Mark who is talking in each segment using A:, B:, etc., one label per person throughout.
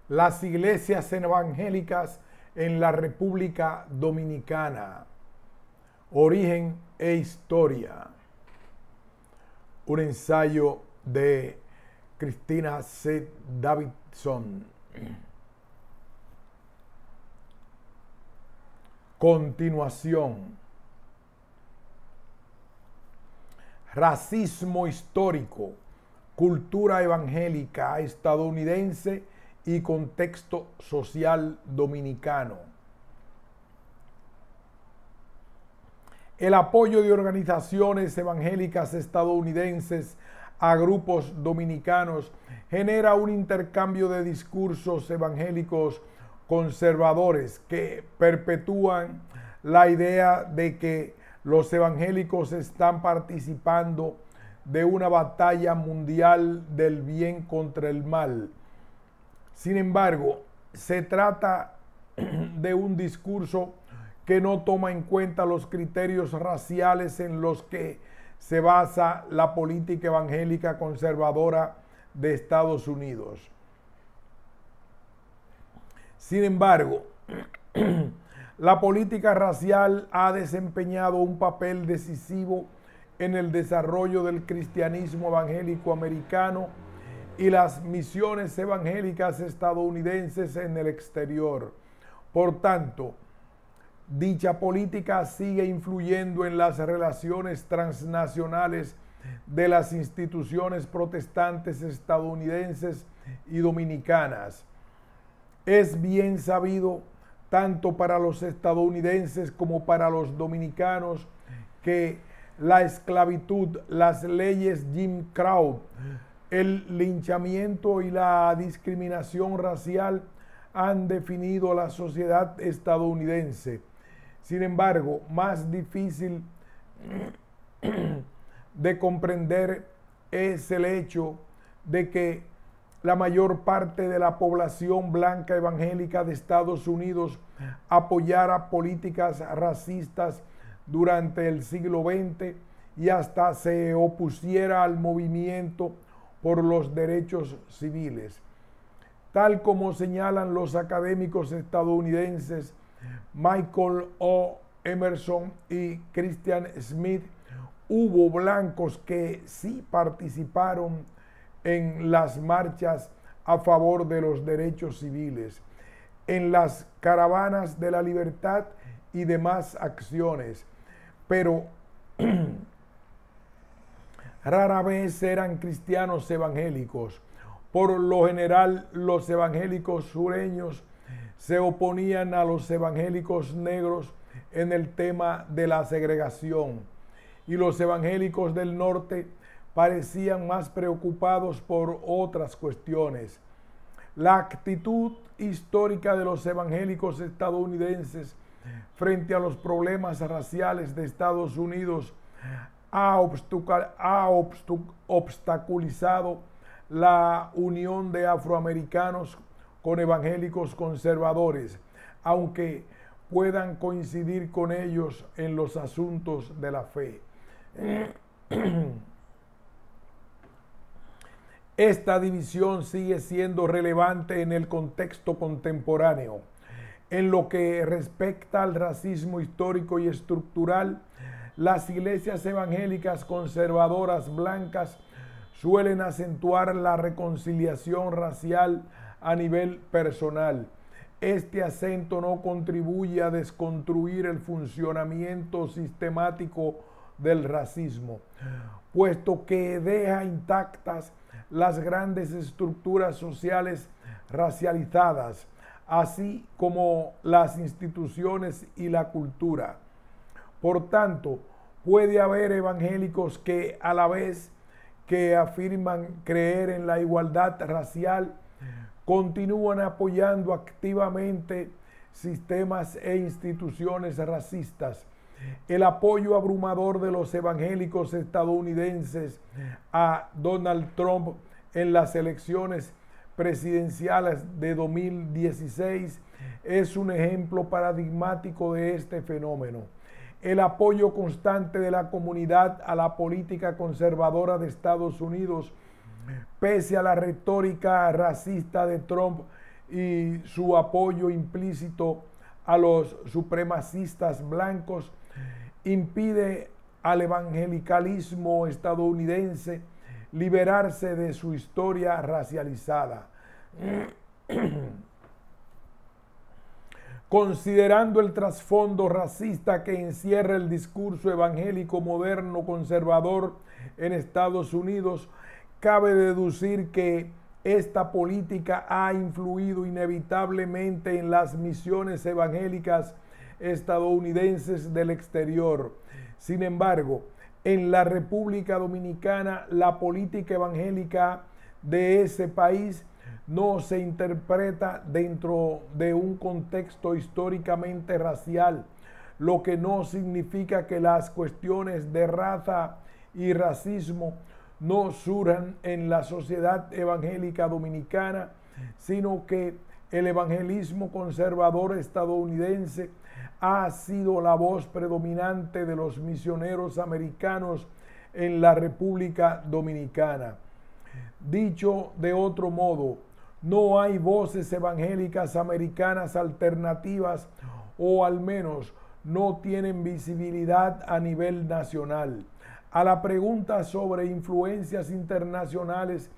A: Las iglesias evangélicas en la República Dominicana. Origen e historia. Un ensayo de Cristina C. Davidson. Continuación. Racismo histórico, cultura evangélica estadounidense y contexto social dominicano. El apoyo de organizaciones evangélicas estadounidenses a grupos dominicanos genera un intercambio de discursos evangélicos conservadores que perpetúan la idea de que los evangélicos están participando de una batalla mundial del bien contra el mal. Sin embargo, se trata de un discurso que no toma en cuenta los criterios raciales en los que se basa la política evangélica conservadora de Estados Unidos. Sin embargo, la política racial ha desempeñado un papel decisivo en el desarrollo del cristianismo evangélico americano y las misiones evangélicas estadounidenses en el exterior. Por tanto, dicha política sigue influyendo en las relaciones transnacionales de las instituciones protestantes estadounidenses y dominicanas. Es bien sabido, tanto para los estadounidenses como para los dominicanos, que la esclavitud, las leyes Jim Crow, el linchamiento y la discriminación racial han definido la sociedad estadounidense. Sin embargo, más difícil de comprender es el hecho de que la mayor parte de la población blanca evangélica de Estados Unidos apoyara políticas racistas durante el siglo XX y hasta se opusiera al movimiento por los derechos civiles. Tal como señalan los académicos estadounidenses Michael O. Emerson y Christian Smith, hubo blancos que sí participaron en las marchas a favor de los derechos civiles, en las caravanas de la libertad y demás acciones, pero rara vez eran cristianos evangélicos. Por lo general, los evangélicos sureños se oponían a los evangélicos negros en el tema de la segregación, y los evangélicos del norte parecían más preocupados por otras cuestiones. La actitud histórica de los evangélicos estadounidenses frente a los problemas raciales de Estados Unidos ha obstaculizado la unión de afroamericanos con evangélicos conservadores, aunque puedan coincidir con ellos en los asuntos de la fe. Esta división sigue siendo relevante en el contexto contemporáneo. En lo que respecta al racismo histórico y estructural, las iglesias evangélicas conservadoras blancas suelen acentuar la reconciliación racial a nivel personal. Este acento no contribuye a desconstruir el funcionamiento sistemático del racismo, puesto que deja intactas las grandes estructuras sociales racializadas, así como las instituciones y la cultura. Por tanto, puede haber evangélicos que, a la vez que afirman creer en la igualdad racial, continúan apoyando activamente sistemas e instituciones racistas. El apoyo abrumador de los evangélicos estadounidenses a Donald Trump en las elecciones presidenciales de 2016 es un ejemplo paradigmático de este fenómeno. El apoyo constante de la comunidad a la política conservadora de Estados Unidos, pese a la retórica racista de Trump, y su apoyo implícito a los supremacistas blancos impide al evangelicalismo estadounidense liberarse de su historia racializada. Considerando el trasfondo racista que encierra el discurso evangélico moderno conservador en Estados Unidos, cabe deducir que esta política ha influido inevitablemente en las misiones evangélicas estadounidenses del exterior. Sin embargo, en la República Dominicana, la política evangélica de ese país no se interpreta dentro de un contexto históricamente racial, lo que no significa que las cuestiones de raza y racismo no surjan en la sociedad evangélica dominicana, sino que el evangelismo conservador estadounidense ha sido la voz predominante de los misioneros americanos en la República Dominicana. Dicho de otro modo, no hay voces evangélicas americanas alternativas, o al menos no tienen visibilidad a nivel nacional. A la pregunta sobre influencias internacionales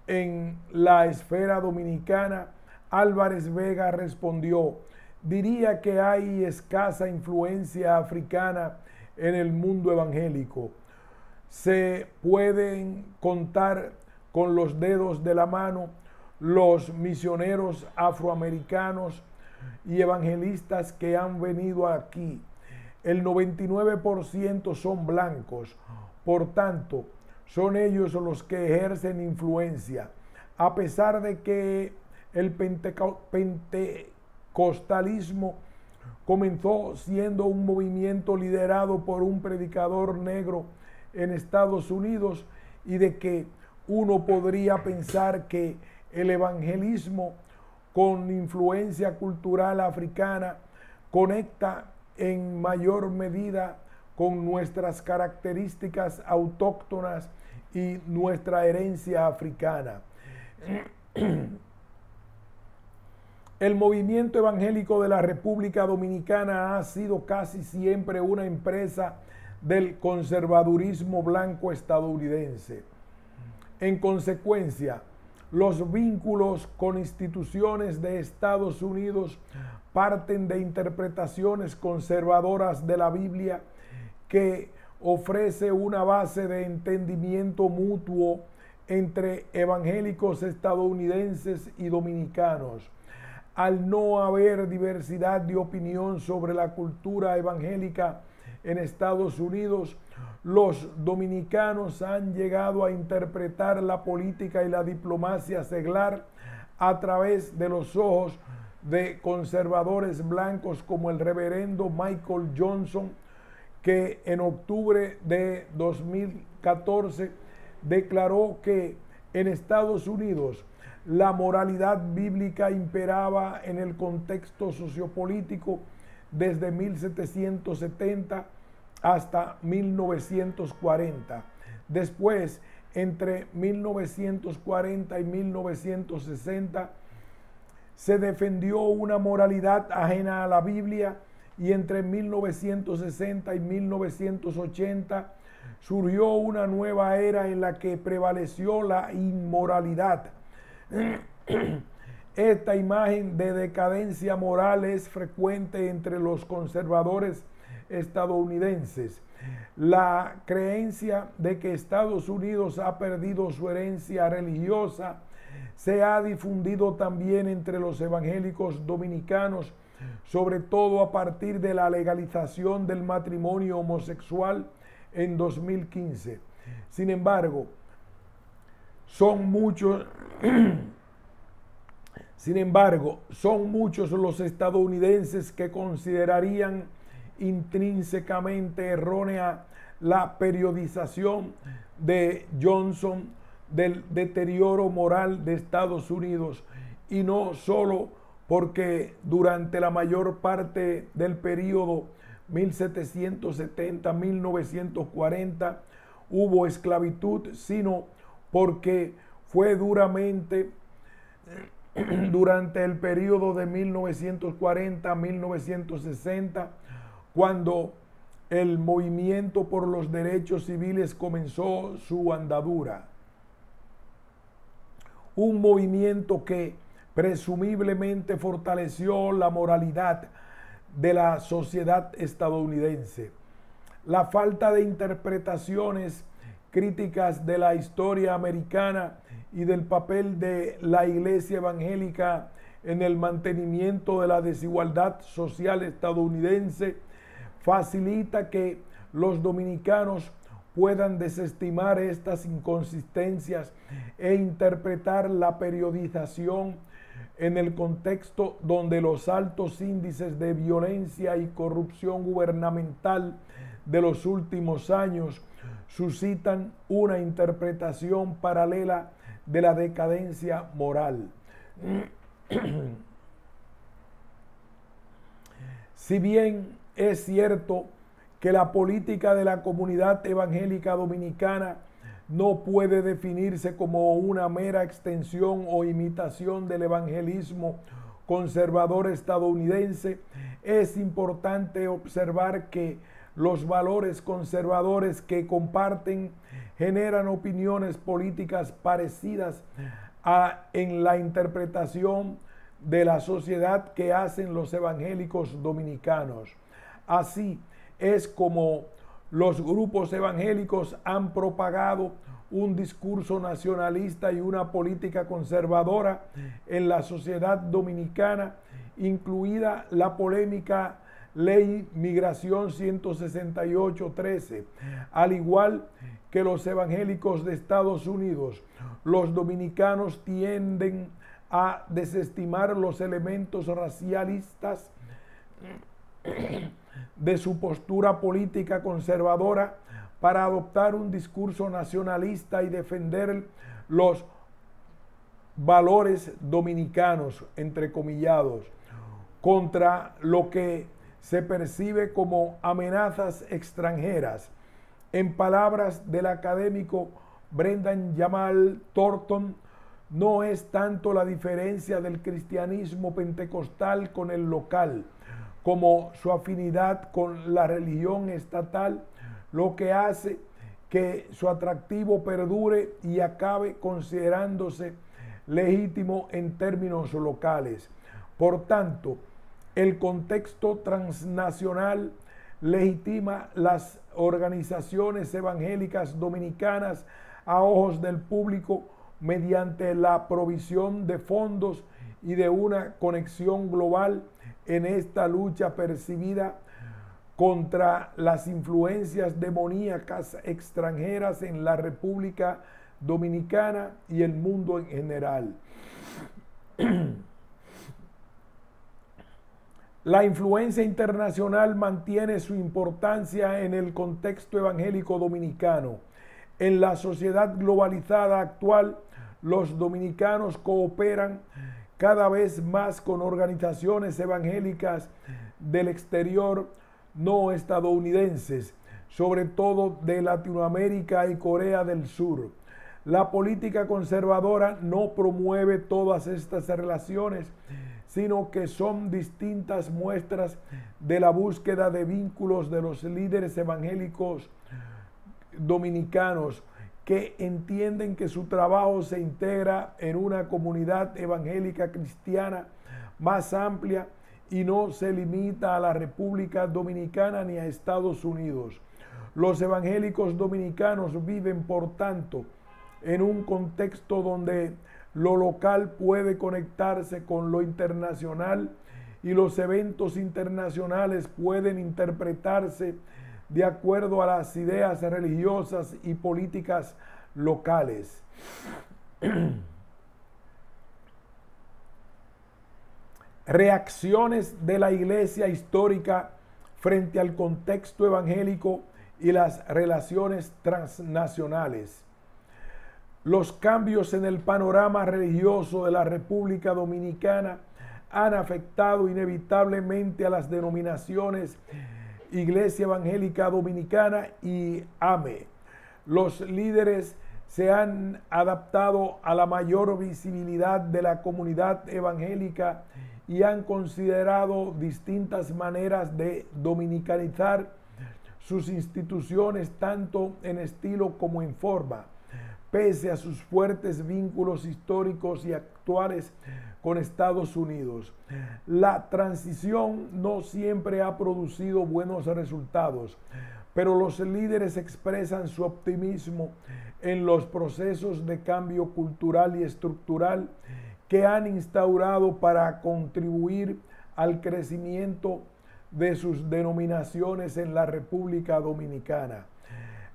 A: en la esfera dominicana, Álvarez Vega respondió: diría que hay escasa influencia africana en el mundo evangélico. Se pueden contar con los dedos de la mano los misioneros afroamericanos y evangelistas que han venido aquí. El 99% son blancos, por tanto, son ellos los que ejercen influencia. A pesar de que el pentecostalismo comenzó siendo un movimiento liderado por un predicador negro en Estados Unidos, y de que uno podría pensar que el evangelismo con influencia cultural africana conecta en mayor medida con nuestras características autóctonas y nuestra herencia africana. El movimiento evangélico de la República Dominicana ha sido casi siempre una empresa del conservadurismo blanco estadounidense. En consecuencia, los vínculos con instituciones de Estados Unidos parten de interpretaciones conservadoras de la Biblia, que ofrece una base de entendimiento mutuo entre evangélicos estadounidenses y dominicanos. Al no haber diversidad de opinión sobre la cultura evangélica en Estados Unidos, los dominicanos han llegado a interpretar la política y la diplomacia seglar a través de los ojos de conservadores blancos como el reverendo Michael Johnson, que en octubre de 2014 declaró que en Estados Unidos la moralidad bíblica imperaba en el contexto sociopolítico desde 1770 hasta 1940. Después, entre 1940 y 1960, se defendió una moralidad ajena a la Biblia, y entre 1960 y 1980 surgió una nueva era en la que prevaleció la inmoralidad. Esta imagen de decadencia moral es frecuente entre los conservadores estadounidenses. La creencia de que Estados Unidos ha perdido su herencia religiosa se ha difundido también entre los evangélicos dominicanos, sobre todo a partir de la legalización del matrimonio homosexual en 2015. Sin embargo, son muchos los estadounidenses que considerarían intrínsecamente errónea la periodización de Johnson del deterioro moral de Estados Unidos, y no solo porque durante la mayor parte del periodo 1770-1940 hubo esclavitud, sino porque fue duramente durante el periodo de 1940 a 1960, cuando el movimiento por los derechos civiles comenzó su andadura. Un movimiento que presumiblemente fortaleció la moralidad de la sociedad estadounidense. La falta de interpretaciones críticas de la historia americana y del papel de la Iglesia evangélica en el mantenimiento de la desigualdad social estadounidense facilita que los dominicanos puedan desestimar estas inconsistencias e interpretar la periodización en el contexto donde los altos índices de violencia y corrupción gubernamental de los últimos años suscitan una interpretación paralela de la decadencia moral. Si bien es cierto que la política de la comunidad evangélica dominicana no puede definirse como una mera extensión o imitación del evangelismo conservador estadounidense, es importante observar que los valores conservadores que comparten generan opiniones políticas parecidas en la interpretación de la sociedad que hacen los evangélicos dominicanos. Así es como los grupos evangélicos han propagado un discurso nacionalista y una política conservadora en la sociedad dominicana, incluida la polémica Ley Migración 168-13. Al igual que los evangélicos de Estados Unidos, los dominicanos tienden a desestimar los elementos racialistas de su postura política conservadora para adoptar un discurso nacionalista y defender los valores dominicanos, entrecomillados, contra lo que se percibe como amenazas extranjeras. En palabras del académico Brendan Jamal Thornton, no es tanto la diferencia del cristianismo pentecostal con el local, como su afinidad con la religión estatal, lo que hace que su atractivo perdure y acabe considerándose legítimo en términos locales. Por tanto, el contexto transnacional legitima las organizaciones evangélicas dominicanas a ojos del público mediante la provisión de fondos y de una conexión global en esta lucha percibida contra las influencias demoníacas extranjeras en la República Dominicana y el mundo en general. La influencia internacional mantiene su importancia en el contexto evangélico dominicano. En la sociedad globalizada actual, los dominicanos cooperan cada vez más con organizaciones evangélicas del exterior no estadounidenses, sobre todo de Latinoamérica y Corea del Sur. La política conservadora no promueve todas estas relaciones, sino que son distintas muestras de la búsqueda de vínculos de los líderes evangélicos dominicanos que entienden que su trabajo se integra en una comunidad evangélica cristiana más amplia y no se limita a la República Dominicana ni a Estados Unidos. Los evangélicos dominicanos viven, por tanto, en un contexto donde lo local puede conectarse con lo internacional y los eventos internacionales pueden interpretarse de acuerdo a las ideas religiosas y políticas locales. Reacciones de la Iglesia histórica frente al contexto evangélico y las relaciones transnacionales. Los cambios en el panorama religioso de la República Dominicana han afectado inevitablemente a las denominaciones Iglesia Evangélica Dominicana y AME. Los líderes se han adaptado a la mayor visibilidad de la comunidad evangélica y han considerado distintas maneras de dominicanizar sus instituciones tanto en estilo como en forma, pese a sus fuertes vínculos históricos y actuales con Estados Unidos. La transición no siempre ha producido buenos resultados, pero los líderes expresan su optimismo en los procesos de cambio cultural y estructural que han instaurado para contribuir al crecimiento de sus denominaciones en la República Dominicana.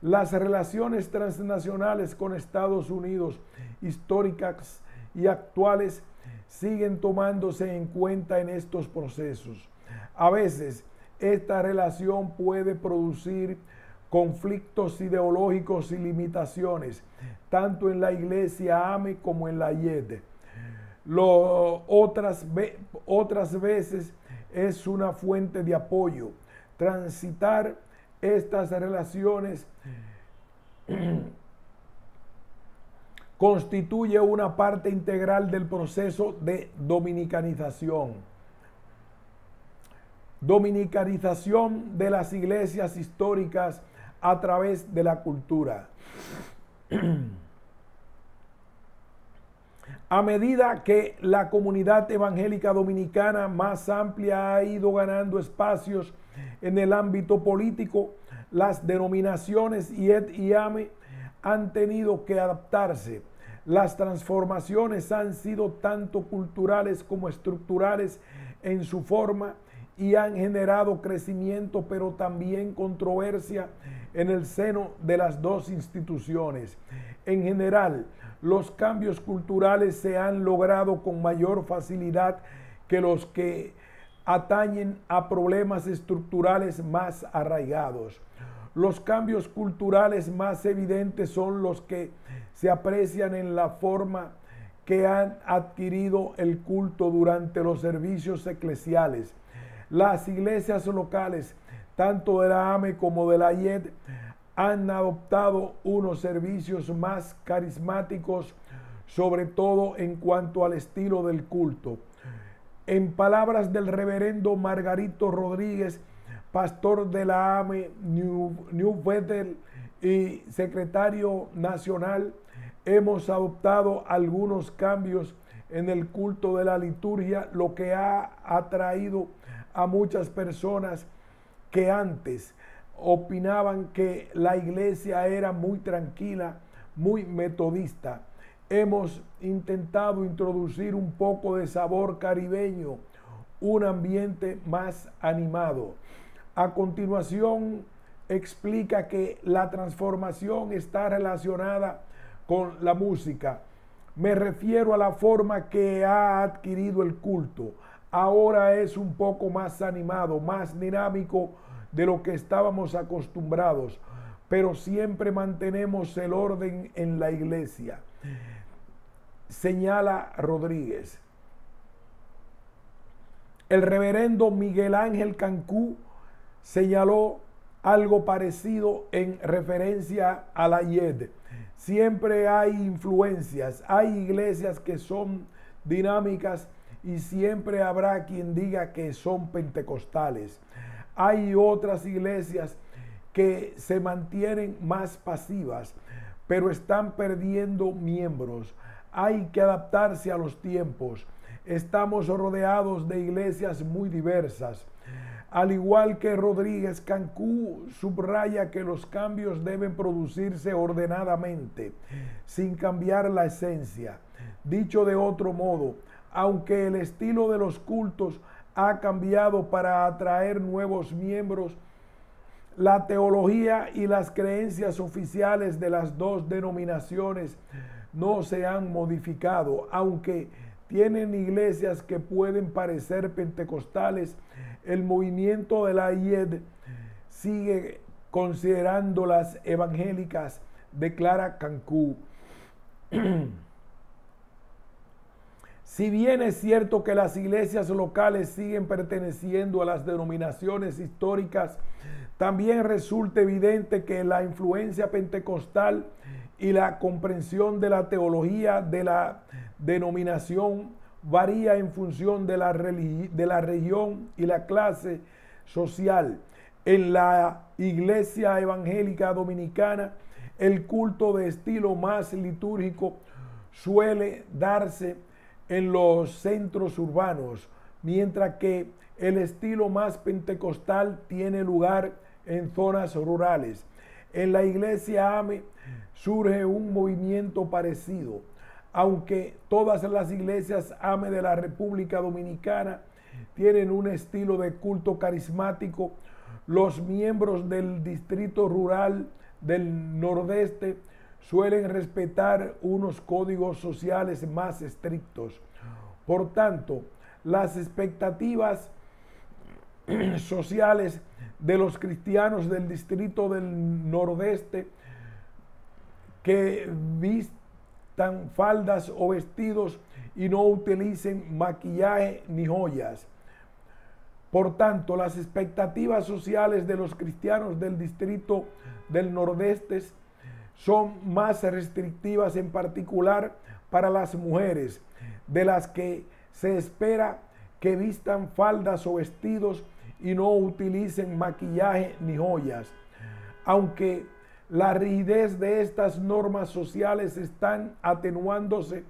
A: Las relaciones transnacionales con Estados Unidos, históricas y actuales, siguen tomándose en cuenta en estos procesos. A veces, esta relación puede producir conflictos ideológicos y limitaciones, tanto en la iglesia AME como en la YED. Otras veces es una fuente de apoyo. Transitar estas relaciones constituye una parte integral del proceso de dominicanización. Dominicanización de las iglesias históricas a través de la cultura. A medida que la comunidad evangélica dominicana más amplia ha ido ganando espacios en el ámbito político, las denominaciones YED y AME han tenido que adaptarse. Las transformaciones han sido tanto culturales como estructurales en su forma y han generado crecimiento, pero también controversia en el seno de las dos instituciones. En general, los cambios culturales se han logrado con mayor facilidad que los que atañen a problemas estructurales más arraigados. Los cambios culturales más evidentes son los que se aprecian en la forma que han adquirido el culto durante los servicios eclesiales. Las iglesias locales, tanto de la AME como de la YED, han adoptado unos servicios más carismáticos, sobre todo en cuanto al estilo del culto. En palabras del reverendo Margarito Rodríguez, pastor de la AME New Bethel y secretario nacional, hemos adoptado algunos cambios en el culto de la liturgia, lo que ha atraído a muchas personas que antes opinaban que la iglesia era muy tranquila, muy metodista. Hemos intentado introducir un poco de sabor caribeño, un ambiente más animado. A continuación, explica que la transformación está relacionada con la música. Me refiero a la forma que ha adquirido el culto. Ahora es un poco más animado, más dinámico de lo que estábamos acostumbrados, pero siempre mantenemos el orden en la iglesia, señala Rodríguez. El reverendo Miguel Ángel Cancú señaló algo parecido en referencia a la YED. Siempre hay influencias, hay iglesias que son dinámicas y siempre habrá quien diga que son pentecostales. Hay otras iglesias que se mantienen más pasivas, pero están perdiendo miembros. Hay que adaptarse a los tiempos. Estamos rodeados de iglesias muy diversas. Al igual que Rodríguez, Cancú subraya que los cambios deben producirse ordenadamente, sin cambiar la esencia. Dicho de otro modo, aunque el estilo de los cultos ha cambiado para atraer nuevos miembros, la teología y las creencias oficiales de las dos denominaciones no se han modificado, aunque tienen iglesias que pueden parecer pentecostales. El movimiento de la YED sigue considerándolas evangélicas, declara Cancú. Si bien es cierto que las iglesias locales siguen perteneciendo a las denominaciones históricas, también resulta evidente que la influencia pentecostal y la comprensión de la teología de la denominación varía en función de la región y la clase social. En la Iglesia Evangélica Dominicana, el culto de estilo más litúrgico suele darse en los centros urbanos, mientras que el estilo más pentecostal tiene lugar en zonas rurales. En la Iglesia AME surge un movimiento parecido, aunque todas las iglesias AME de la República Dominicana tienen un estilo de culto carismático. Los miembros del distrito rural del Nordeste suelen respetar unos códigos sociales más estrictos. Por tanto, las expectativas sociales de los cristianos del distrito del Nordeste que vistan faldas o vestidos y no utilicen maquillaje ni joyas. Por tanto, las expectativas sociales de los cristianos del distrito del Nordeste son más restrictivas, en particular para las mujeres, de las que se espera que vistan faldas o vestidos y no utilicen maquillaje ni joyas. Aunque la rigidez de estas normas sociales están atenuándose,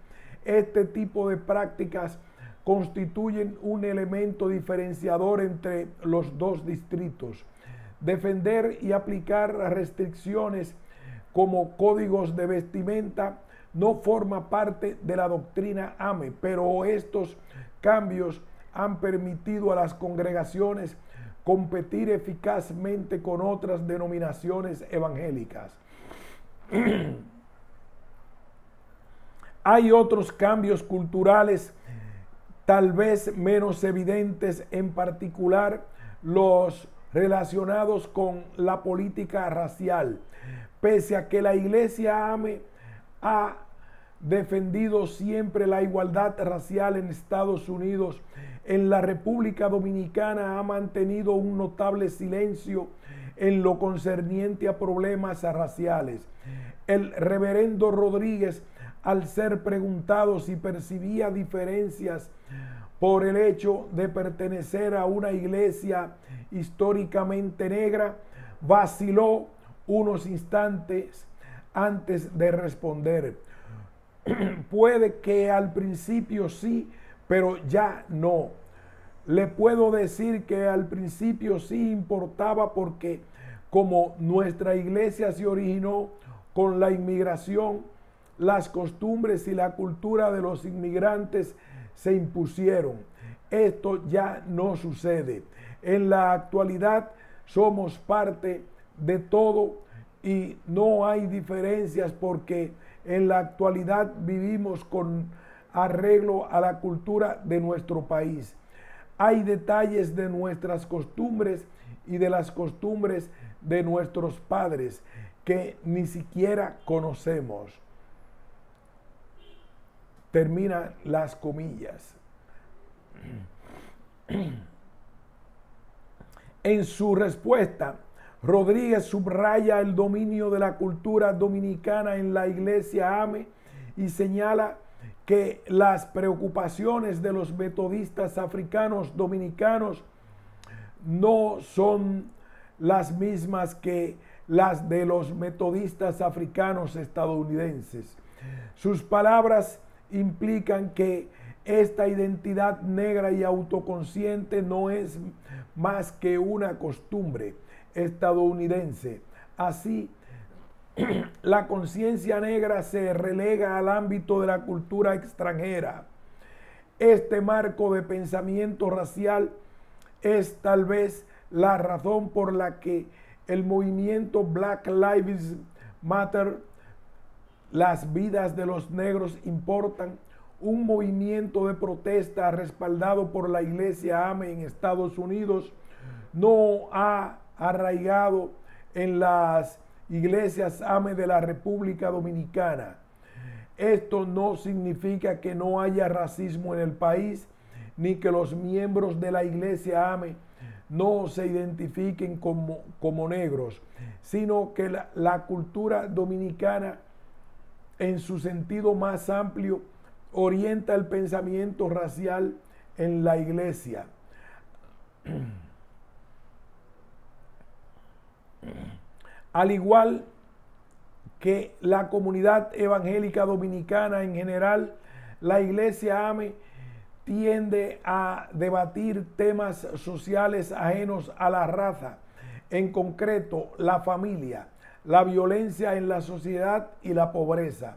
A: este tipo de prácticas constituyen un elemento diferenciador entre los dos distritos. Defender y aplicar restricciones como códigos de vestimenta no forma parte de la doctrina AME, pero estos cambios han permitido a las congregaciones competir eficazmente con otras denominaciones evangélicas. Hay otros cambios culturales tal vez menos evidentes, en particular los relacionados con la política racial. Pese a que la Iglesia AME ha defendido siempre la igualdad racial en Estados Unidos, en la República Dominicana ha mantenido un notable silencio en lo concerniente a problemas raciales. El reverendo Rodríguez, al ser preguntado si percibía diferencias por el hecho de pertenecer a una iglesia históricamente negra, vaciló unos instantes antes de responder. Puede que al principio sí, pero ya no. Le puedo decir que al principio sí importaba porque como nuestra iglesia se originó con la inmigración, las costumbres y la cultura de los inmigrantes se impusieron. Esto ya no sucede. En la actualidad somos parte de todo y no hay diferencias porque en la actualidad vivimos con arreglo a la cultura de nuestro país. Hay detalles de nuestras costumbres y de las costumbres de nuestros padres que ni siquiera conocemos. Termina las comillas. En su respuesta, Rodríguez subraya el dominio de la cultura dominicana en la Iglesia AME y señala que las preocupaciones de los metodistas africanos dominicanos no son las mismas que las de los metodistas africanos estadounidenses. Sus palabras implican que esta identidad negra y autoconsciente no es más que una costumbre estadounidense. Así, la conciencia negra se relega al ámbito de la cultura extranjera. Este marco de pensamiento racial es tal vez la razón por la que el movimiento Black Lives Matter, las vidas de los negros importan, un movimiento de protesta respaldado por la Iglesia AME en Estados Unidos, no ha arraigado en las iglesias AME de la República Dominicana. Esto no significa que no haya racismo en el país, ni que los miembros de la Iglesia AME no se identifiquen como negros, sino que la cultura dominicana en su sentido más amplio, orienta el pensamiento racial en la iglesia. Al igual que la comunidad evangélica dominicana en general, la iglesia AME tiende a debatir temas sociales ajenos a la raza, en concreto la familia, la violencia en la sociedad y la pobreza.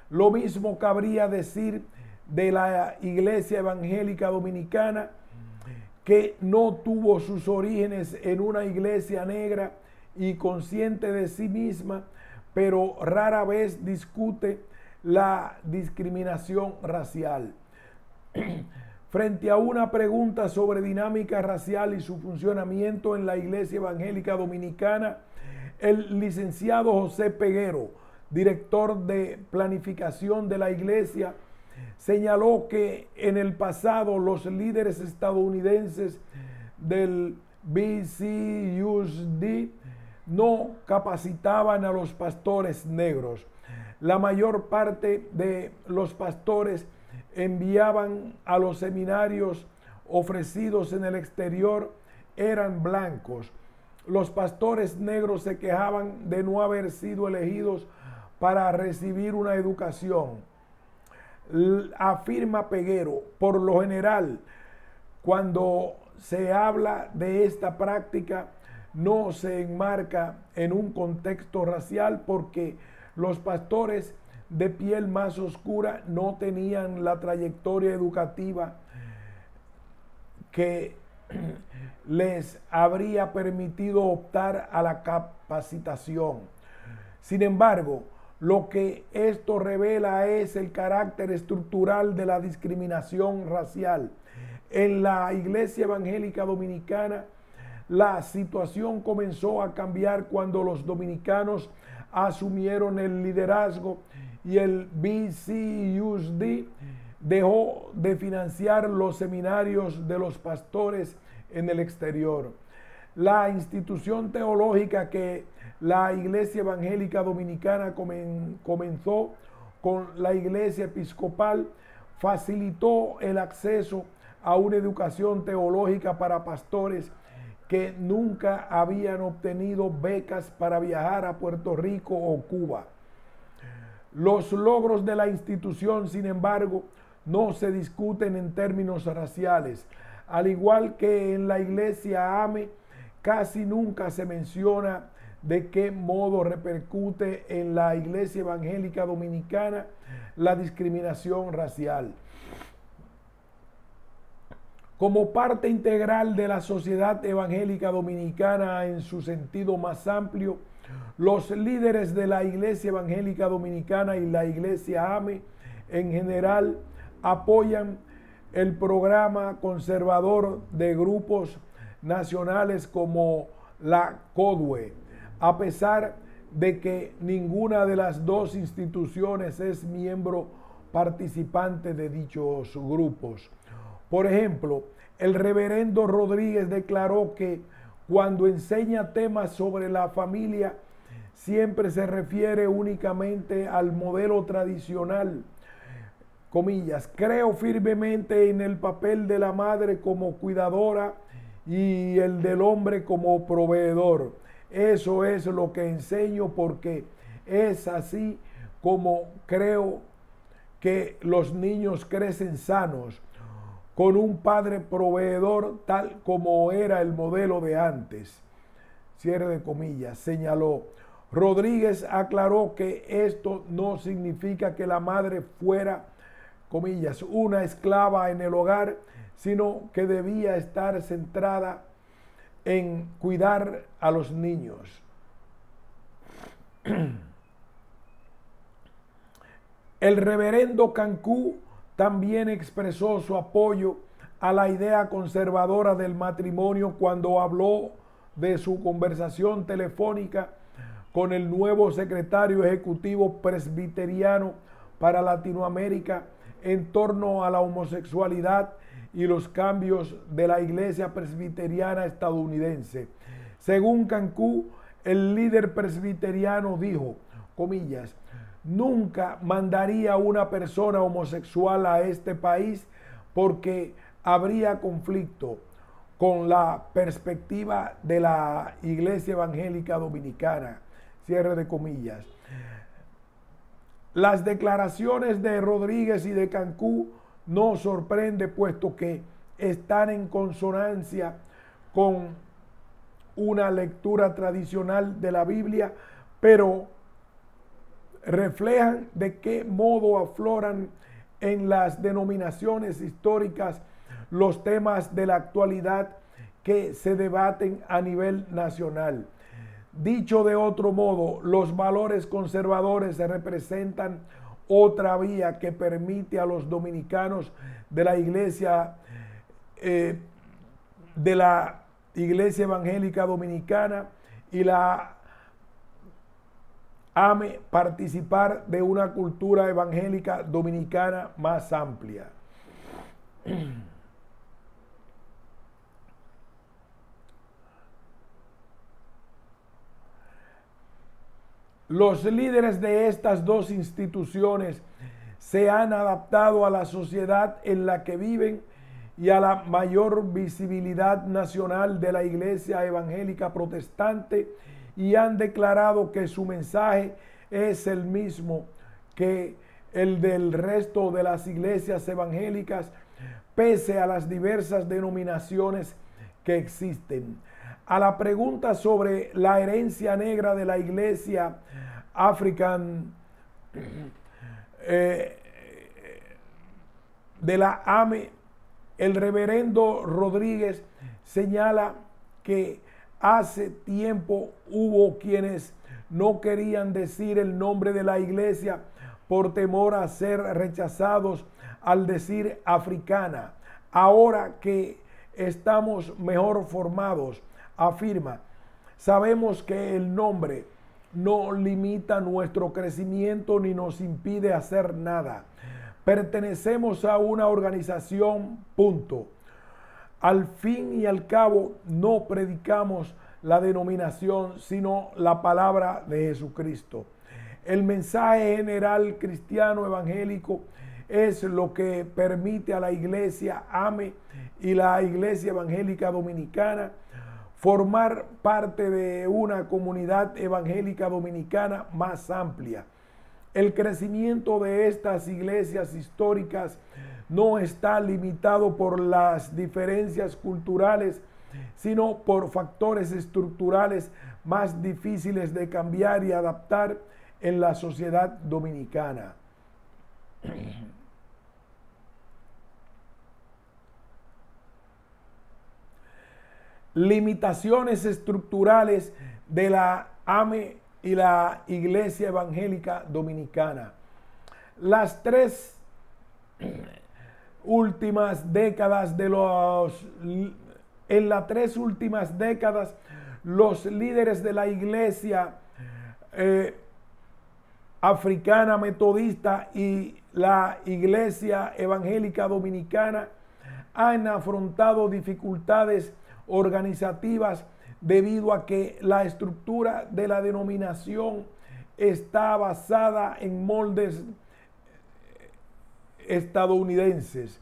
A: Lo mismo cabría decir de la iglesia evangélica dominicana, que no tuvo sus orígenes en una iglesia negra y consciente de sí misma, pero rara vez discute la discriminación racial. Frente a una pregunta sobre dinámica racial y su funcionamiento en la iglesia evangélica dominicana, el licenciado José Peguero, director de planificación de la iglesia, señaló que en el pasado los líderes estadounidenses del BCUSD no capacitaban a los pastores negros. La mayor parte de los pastores enviaban a los seminarios ofrecidos en el exterior eran blancos. Los pastores negros se quejaban de no haber sido elegidos para recibir una educación. Afirma Peguero, por lo general, cuando se habla de esta práctica, no se enmarca en un contexto racial porque los pastores de piel más oscura no tenían la trayectoria educativa que les habría permitido optar a la capacitación. Sin embargo, lo que esto revela es el carácter estructural de la discriminación racial. En la iglesia evangélica dominicana, la situación comenzó a cambiar cuando los dominicanos asumieron el liderazgo y el BCUSD dejó de financiar los seminarios de los pastores en el exterior. La institución teológica que la iglesia evangélica dominicana comenzó con la iglesia episcopal facilitó el acceso a una educación teológica para pastores que nunca habían obtenido becas para viajar a Puerto Rico o Cuba. Los logros de la institución, sin embargo, no se discuten en términos raciales. Al igual que en la iglesia AME, casi nunca se menciona de qué modo repercute en la iglesia evangélica dominicana la discriminación racial. Como parte integral de la sociedad evangélica dominicana en su sentido más amplio, los líderes de la iglesia evangélica dominicana y la iglesia AME en general apoyan el programa conservador de grupos nacionales como la CODUE, a pesar de que ninguna de las dos instituciones es miembro participante de dichos grupos. Por ejemplo, el reverendo Rodríguez declaró que cuando enseña temas sobre la familia, siempre se refiere únicamente al modelo tradicional. Comillas, creo firmemente en el papel de la madre como cuidadora y el del hombre como proveedor. Eso es lo que enseño porque es así como creo que los niños crecen sanos, con un padre proveedor tal como era el modelo de antes. Cierre de comillas, señaló. Rodríguez aclaró que esto no significa que la madre fuera, comillas, una esclava en el hogar, sino que debía estar centrada en cuidar a los niños. El reverendo Cancú también expresó su apoyo a la idea conservadora del matrimonio cuando habló de su conversación telefónica con el nuevo secretario ejecutivo presbiteriano para Latinoamérica en torno a la homosexualidad y los cambios de la iglesia presbiteriana estadounidense. Según Cancú, el líder presbiteriano dijo, comillas, nunca mandaría una persona homosexual a este país porque habría conflicto con la perspectiva de la Iglesia Evangélica Dominicana. Cierre de comillas. Las declaraciones de Rodríguez y de Cancún no sorprende, puesto que están en consonancia con una lectura tradicional de la Biblia, pero reflejan de qué modo afloran en las denominaciones históricas los temas de la actualidad que se debaten a nivel nacional. Dicho de otro modo, los valores conservadores representan otra vía que permite a los dominicanos de la Iglesia Evangélica Dominicana y la AME participar de una cultura evangélica dominicana más amplia. Los líderes de estas dos instituciones se han adaptado a la sociedad en la que viven y a la mayor visibilidad nacional de la Iglesia Evangélica Protestante, y han declarado que su mensaje es el mismo que el del resto de las iglesias evangélicas, pese a las diversas denominaciones que existen. A la pregunta sobre la herencia negra de la Iglesia African de la AME, el reverendo Rodríguez señala que hace tiempo hubo quienes no querían decir el nombre de la iglesia por temor a ser rechazados al decir africana. Ahora que estamos mejor formados, afirma, sabemos que el nombre no limita nuestro crecimiento ni nos impide hacer nada. Pertenecemos a una organización, punto. Al fin y al cabo, no predicamos la denominación, sino la palabra de Jesucristo. El mensaje general cristiano evangélico es lo que permite a la Iglesia AME y la Iglesia Evangélica Dominicana formar parte de una comunidad evangélica dominicana más amplia. El crecimiento de estas iglesias históricas no está limitado por las diferencias culturales, sino por factores estructurales más difíciles de cambiar y adaptar en la sociedad dominicana. Limitaciones estructurales de la AME y la Iglesia Evangélica Dominicana. Las tres últimas décadas en las tres últimas décadas, los líderes de la Iglesia Africana Metodista y la Iglesia Evangélica Dominicana han afrontado dificultades organizativas debido a que la estructura de la denominación está basada en moldes estadounidenses.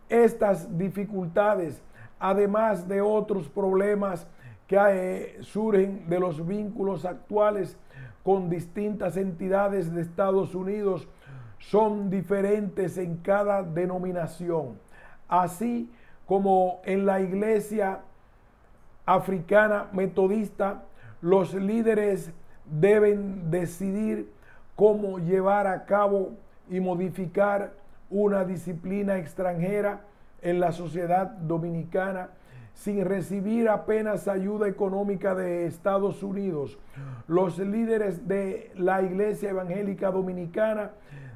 A: Estas dificultades, además de otros problemas que surgen de los vínculos actuales con distintas entidades de Estados Unidos, son diferentes en cada denominación. Así como en la Iglesia Africana Metodista, los líderes deben decidir cómo llevar a cabo y modificar una disciplina extranjera en la sociedad dominicana sin recibir apenas ayuda económica de Estados Unidos. Los líderes de la Iglesia Evangélica Dominicana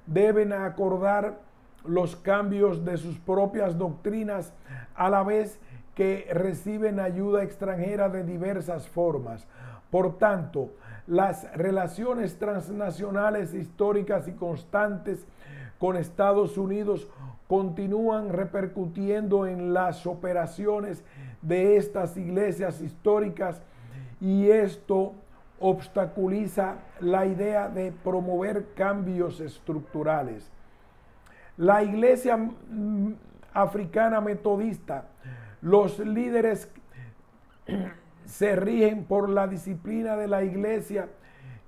A: deben acordar los cambios de sus propias doctrinas a la vez que reciben ayuda extranjera de diversas formas. Por tanto, las relaciones transnacionales históricas y constantes con Estados Unidos continúan repercutiendo en las operaciones de estas iglesias históricas, y esto obstaculiza la idea de promover cambios estructurales. La Iglesia africana metodista, los líderes se rigen por la disciplina de la Iglesia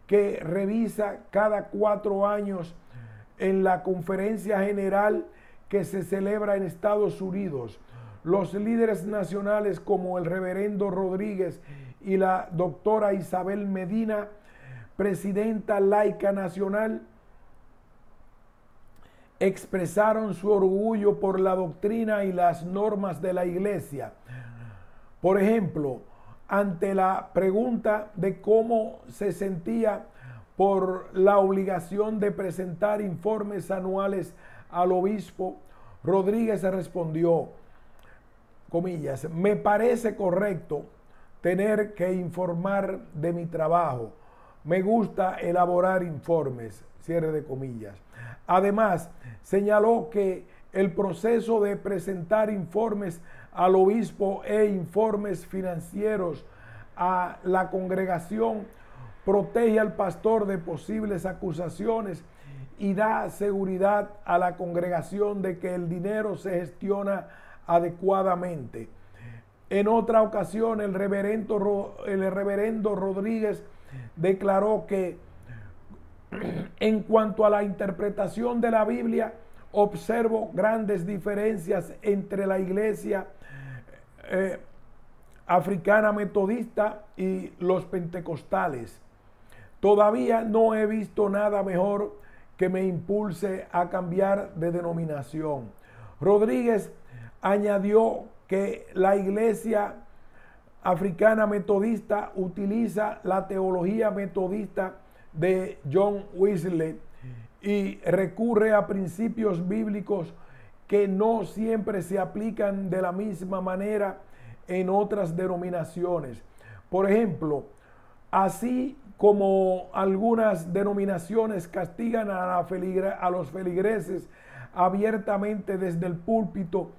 A: que revisa cada 4 años en la conferencia general que se celebra en Estados Unidos. Los líderes nacionales como el reverendo Rodríguez y la doctora Isabel Medina, presidenta laica nacional, expresaron su orgullo por la doctrina y las normas de la Iglesia. Por ejemplo, ante la pregunta de cómo se sentía por la obligación de presentar informes anuales al obispo, Rodríguez respondió, comillas, me parece correcto tener que informar de mi trabajo. Me gusta elaborar informes, cierre de comillas. Además, señaló que el proceso de presentar informes al obispo e informes financieros a la congregación protege al pastor de posibles acusaciones y da seguridad a la congregación de que el dinero se gestiona adecuadamente. En otra ocasión, el reverendo Rodríguez declaró que en cuanto a la interpretación de la Biblia, observo grandes diferencias entre la Iglesia africana metodista y los pentecostales. Todavía no he visto nada mejor que me impulse a cambiar de denominación. Rodríguez añadió que la Iglesia africana metodista utiliza la teología metodista de John Wesley y recurre a principios bíblicos que no siempre se aplican de la misma manera en otras denominaciones. Por ejemplo, así como algunas denominaciones castigan a los feligreses abiertamente desde el púlpito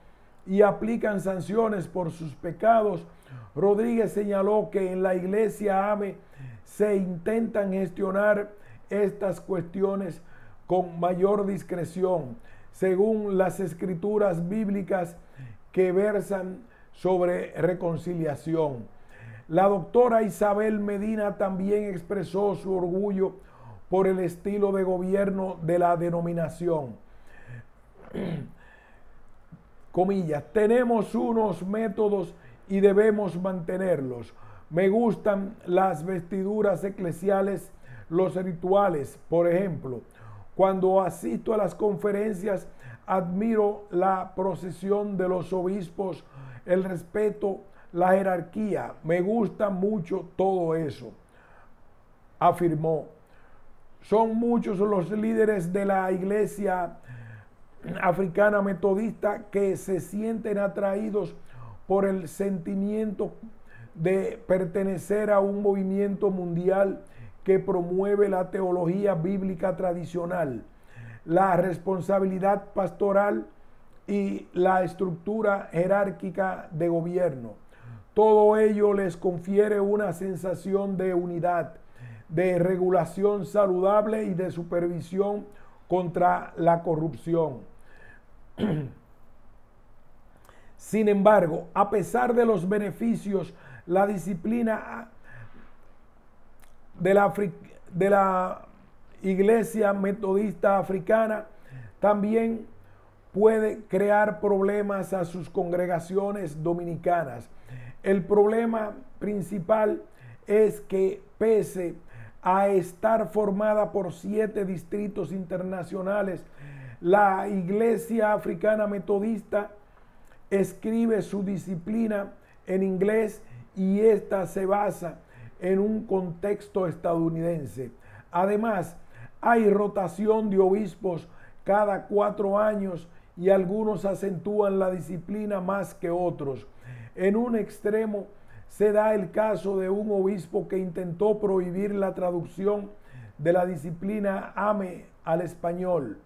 A: y aplican sanciones por sus pecados, Rodríguez señaló que en la Iglesia AME se intentan gestionar estas cuestiones con mayor discreción, según las escrituras bíblicas que versan sobre reconciliación. La doctora Isabel Medina también expresó su orgullo por el estilo de gobierno de la denominación. Comillas, tenemos unos métodos y debemos mantenerlos. Me gustan las vestiduras eclesiales, los rituales. Por ejemplo, cuando asisto a las conferencias, admiro la procesión de los obispos, el respeto, la jerarquía. Me gusta mucho todo eso, afirmó. Son muchos los líderes de la Iglesia africana metodista que se sienten atraídos por el sentimiento de pertenecer a un movimiento mundial que promueve la teología bíblica tradicional, la responsabilidad pastoral y la estructura jerárquica de gobierno. Todo ello les confiere una sensación de unidad, de regulación saludable y de supervisión contra la corrupción. Sin embargo, a pesar de los beneficios, la disciplina de la Iglesia Metodista Africana también puede crear problemas a sus congregaciones dominicanas. El problema principal es que pese a estar formada por 7 distritos internacionales, la Iglesia Africana Metodista escribe su disciplina en inglés y esta se basa en un contexto estadounidense. Además, hay rotación de obispos cada 4 años y algunos acentúan la disciplina más que otros. En un extremo se da el caso de un obispo que intentó prohibir la traducción de la disciplina AME al español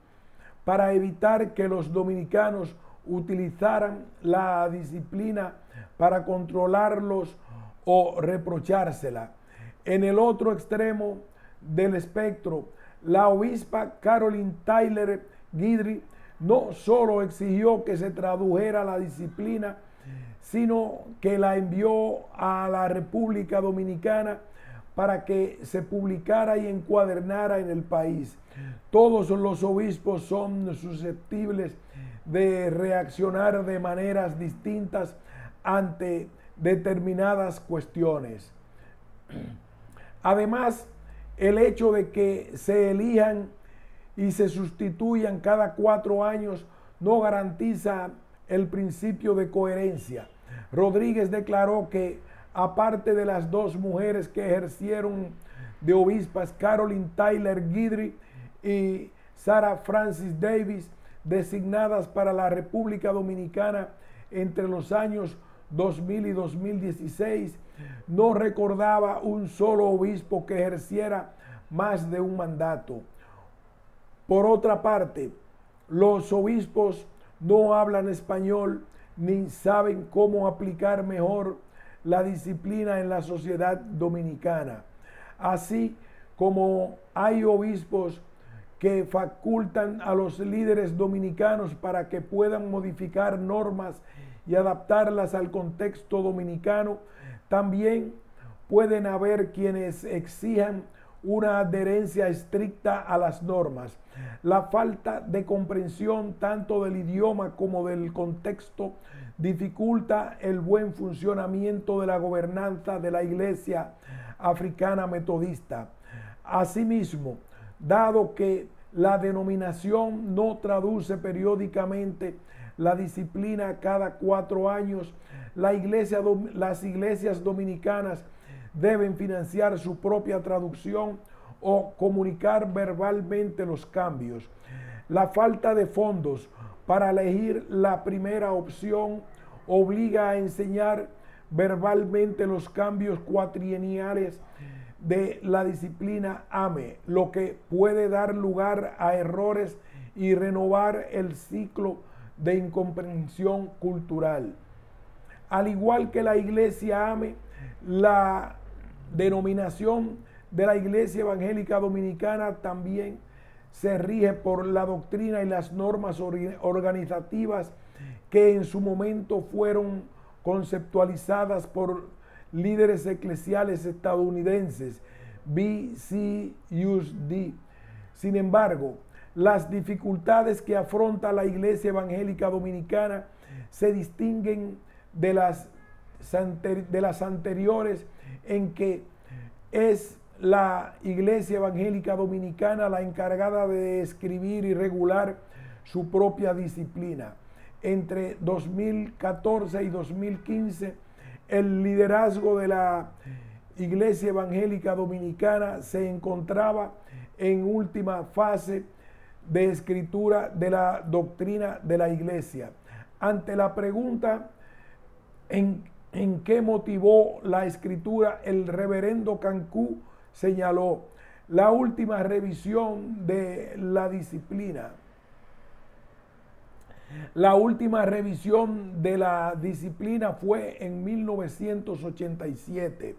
A: para evitar que los dominicanos utilizaran la disciplina para controlarlos o reprochársela. En el otro extremo del espectro, la obispa Caroline Tyler Guidry no solo exigió que se tradujera la disciplina, sino que la envió a la República Dominicana para que se publicara y encuadernara en el país. Todos los obispos son susceptibles de reaccionar de maneras distintas ante determinadas cuestiones. Además, el hecho de que se elijan y se sustituyan cada 4 años no garantiza el principio de coherencia. Rodríguez declaró que, aparte de las 2 mujeres que ejercieron de obispas, Caroline Tyler Guidry y Sarah Francis Davis, designadas para la República Dominicana entre los años 2000 y 2016, no recordaba un solo obispo que ejerciera más de un mandato. Por otra parte, los obispos no hablan español ni saben cómo aplicar mejor la disciplina en la sociedad dominicana. Así como hay obispos que facultan a los líderes dominicanos para que puedan modificar normas y adaptarlas al contexto dominicano, también pueden haber quienes exijan una adherencia estricta a las normas. La falta de comprensión tanto del idioma como del contexto dificulta el buen funcionamiento de la gobernanza de la Iglesia Africana Metodista. Asimismo, dado que la denominación no traduce periódicamente la disciplina cada 4 años, las iglesias dominicanas deben financiar su propia traducción o comunicar verbalmente los cambios. La falta de fondos para elegir la primera opción obliga a enseñar verbalmente los cambios cuatrieniales de la disciplina AME, lo que puede dar lugar a errores y renovar el ciclo de incomprensión cultural. Al igual que la iglesia AME, la denominación de la Iglesia Evangélica Dominicana también se rige por la doctrina y las normas organizativas que en su momento fueron conceptualizadas por líderes eclesiales estadounidenses, BCUSD. Sin embargo, las dificultades que afronta la Iglesia Evangélica Dominicana se distinguen de las anteriores, en que es la Iglesia Evangélica Dominicana la encargada de escribir y regular su propia disciplina. Entre 2014 y 2015, el liderazgo de la Iglesia Evangélica Dominicana se encontraba en última fase de escritura de la doctrina de la Iglesia. Ante la pregunta en qué motivó la escritura, el reverendo Cancú señaló: la última revisión de la disciplina. La última revisión de la disciplina fue en 1987.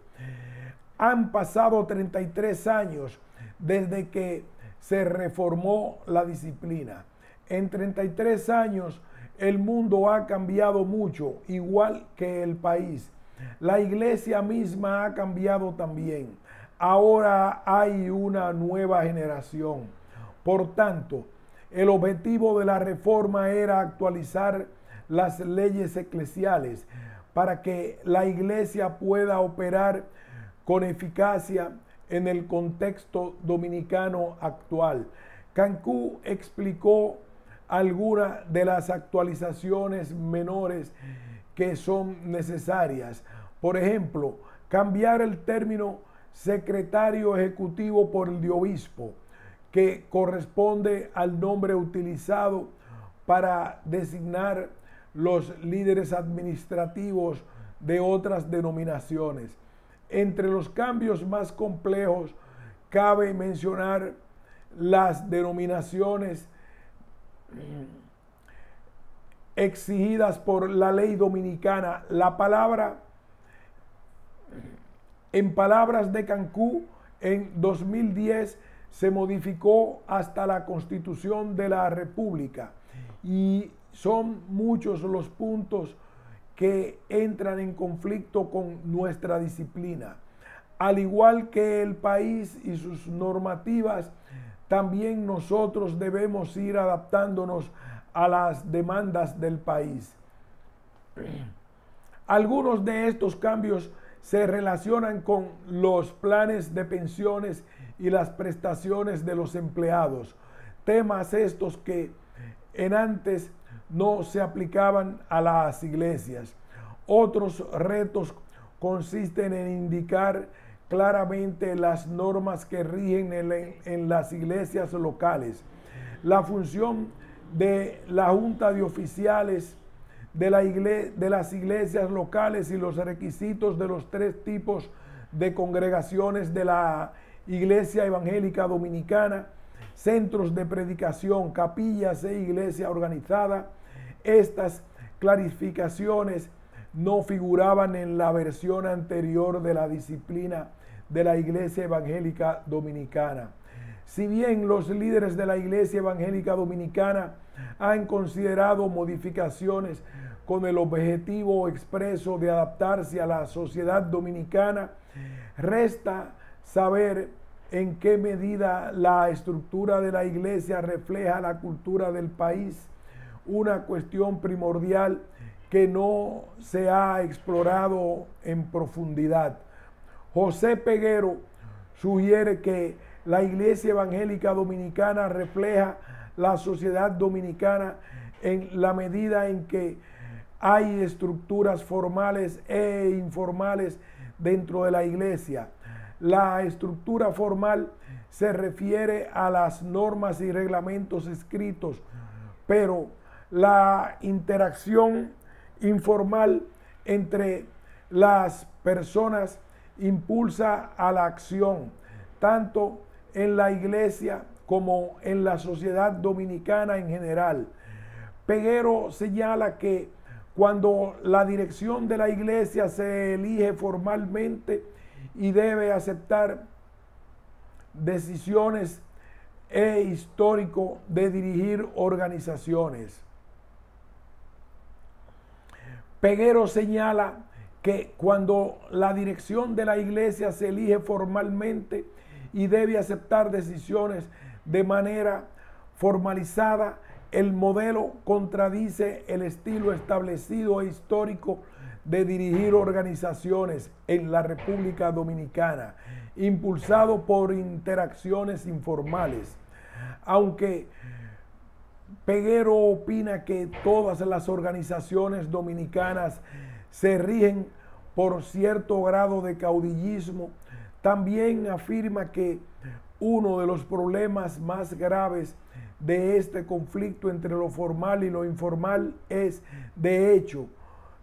A: Han pasado 33 años desde que se reformó la disciplina. En 33 años el mundo ha cambiado mucho, igual que el país. La iglesia misma ha cambiado también. Ahora hay una nueva generación. Por tanto, el objetivo de la reforma era actualizar las leyes eclesiales para que la iglesia pueda operar con eficacia en el contexto dominicano actual. Cancú explicó algunas de las actualizaciones menores que son necesarias. Por ejemplo, cambiar el término secretario ejecutivo por el de obispo, que corresponde al nombre utilizado para designar los líderes administrativos de otras denominaciones. Entre los cambios más complejos cabe mencionar las denominaciones exigidas por la ley dominicana. La palabra En palabras de Cancún, en 2010 se modificó hasta la Constitución de la República y son muchos los puntos que entran en conflicto con nuestra disciplina. Al igual que el país y sus normativas, también nosotros debemos ir adaptándonos a las demandas del país. Algunos de estos cambios se relacionan con los planes de pensiones y las prestaciones de los empleados, temas estos que en antes no se aplicaban a las iglesias. Otros retos consisten en indicar claramente las normas que rigen en las iglesias locales, la función de la Junta de Oficiales de las iglesias locales y los requisitos de los 3 tipos de congregaciones de la Iglesia Evangélica Dominicana, centros de predicación, capillas e iglesia organizada. Estas clarificaciones no figuraban en la versión anterior de la disciplina de la Iglesia Evangélica Dominicana. Si bien los líderes de la Iglesia Evangélica Dominicana han considerado modificaciones con el objetivo expreso de adaptarse a la sociedad dominicana, resta saber en qué medida la estructura de la iglesia refleja la cultura del país, una cuestión primordial que no se ha explorado en profundidad. José Peguero sugiere que la Iglesia Evangélica Dominicana refleja la sociedad dominicana en la medida en que hay estructuras formales e informales dentro de la iglesia. La estructura formal se refiere a las normas y reglamentos escritos, pero la interacción informal entre las personas impulsa a la acción, tanto en la iglesia como en la sociedad dominicana en general. Peguero señala que cuando la dirección de la iglesia se elige formalmente y debe aceptar decisiones histórico de dirigir organizaciones. Peguero señala que cuando la dirección de la iglesia se elige formalmente y debe aceptar decisiones de manera formalizada, el modelo contradice el estilo establecido e histórico de dirigir organizaciones en la República Dominicana, impulsado por interacciones informales. Aunque Peguero opina que todas las organizaciones dominicanas se rigen por cierto grado de caudillismo, también afirma que uno de los problemas más graves de este conflicto entre lo formal y lo informal es, de hecho,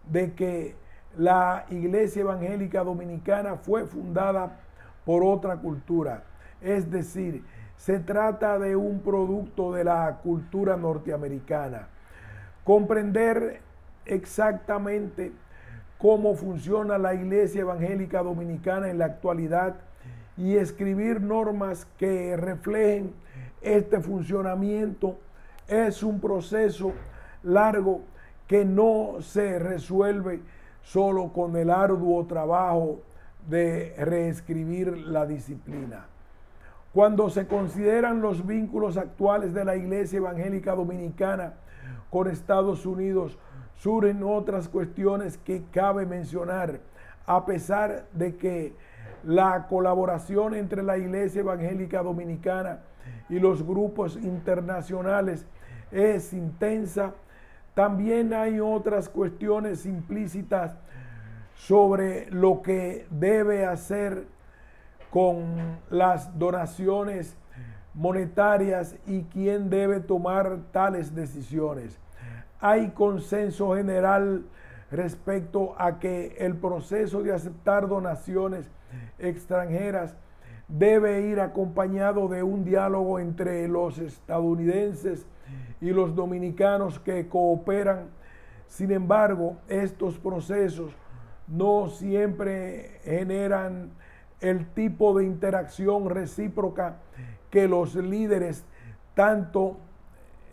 A: de que la Iglesia Evangélica Dominicana fue fundada por otra cultura. Es decir, se trata de un producto de la cultura norteamericana. Comprender exactamente cómo funciona la Iglesia Evangélica Dominicana en la actualidad y escribir normas que reflejen este funcionamiento es un proceso largo que no se resuelve solo con el arduo trabajo de reescribir la disciplina. Cuando se consideran los vínculos actuales de la Iglesia Evangélica Dominicana con Estados Unidos, surgen otras cuestiones que cabe mencionar, a pesar de que la colaboración entre la Iglesia Evangélica Dominicana y los grupos internacionales es intensa. También hay otras cuestiones implícitas sobre lo que debe hacer con las donaciones monetarias y quién debe tomar tales decisiones. Hay consenso general respecto a que el proceso de aceptar donaciones extranjeras debe ir acompañado de un diálogo entre los estadounidenses y los dominicanos que cooperan. Sin embargo, estos procesos no siempre generan el tipo de interacción recíproca que los líderes, tanto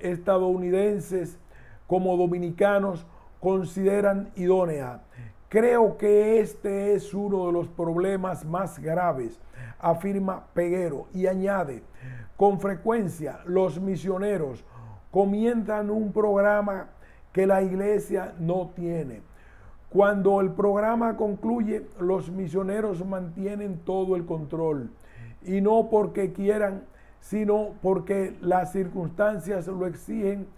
A: estadounidenses como dominicanos, consideran idónea. Creo que este es uno de los problemas más graves, afirma Peguero, y añade: con frecuencia los misioneros comienzan un programa que la iglesia no tiene. Cuando el programa concluye, los misioneros mantienen todo el control, y no porque quieran, sino porque las circunstancias lo exigen,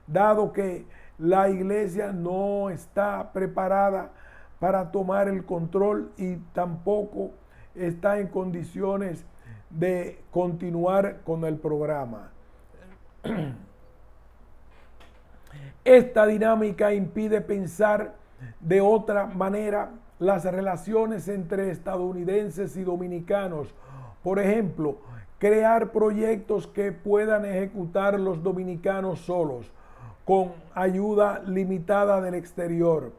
A: dado que la iglesia no está preparada para tomar el control y tampoco está en condiciones de continuar con el programa. Esta dinámica impide pensar de otra manera las relaciones entre estadounidenses y dominicanos. Por ejemplo, crear proyectos que puedan ejecutar los dominicanos solos, con ayuda limitada del exterior.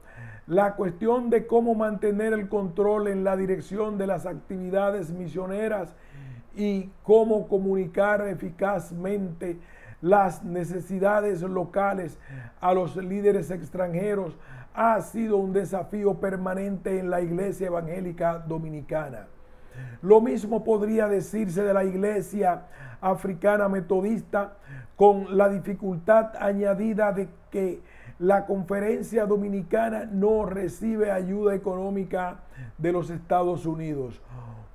A: La cuestión de cómo mantener el control en la dirección de las actividades misioneras y cómo comunicar eficazmente las necesidades locales a los líderes extranjeros ha sido un desafío permanente en la Iglesia Evangélica Dominicana. Lo mismo podría decirse de la Iglesia Africana Metodista, con la dificultad añadida de que la Conferencia Dominicana no recibe ayuda económica de los Estados Unidos.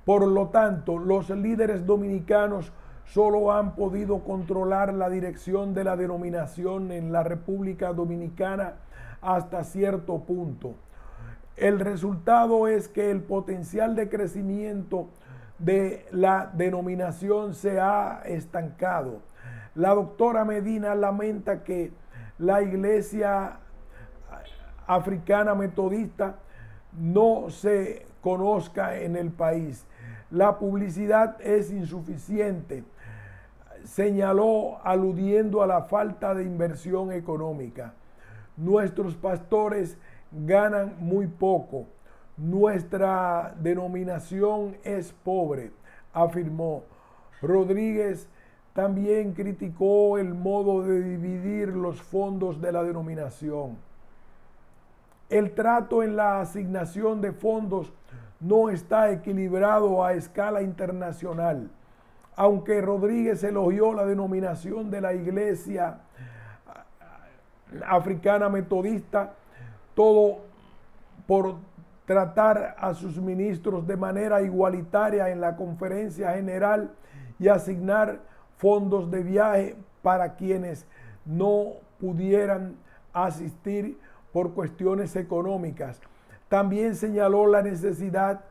A: Por lo tanto, los líderes dominicanos solo han podido controlar la dirección de la denominación en la República Dominicana hasta cierto punto. El resultado es que el potencial de crecimiento de la denominación se ha estancado. La doctora Medina lamenta que la Iglesia Africana Metodista no se conozca en el país. La publicidad es insuficiente, señaló, aludiendo a la falta de inversión económica. Nuestros pastores ganan muy poco. Nuestra denominación es pobre, afirmó. Rodríguez también criticó el modo de dividir los fondos de la denominación. El trato en la asignación de fondos no está equilibrado a escala internacional. Aunque Rodríguez elogió la denominación de la Iglesia Africana Metodista, todo por tratar a sus ministros de manera igualitaria en la conferencia general y asignar fondos de viaje para quienes no pudieran asistir por cuestiones económicas. También señaló la necesidad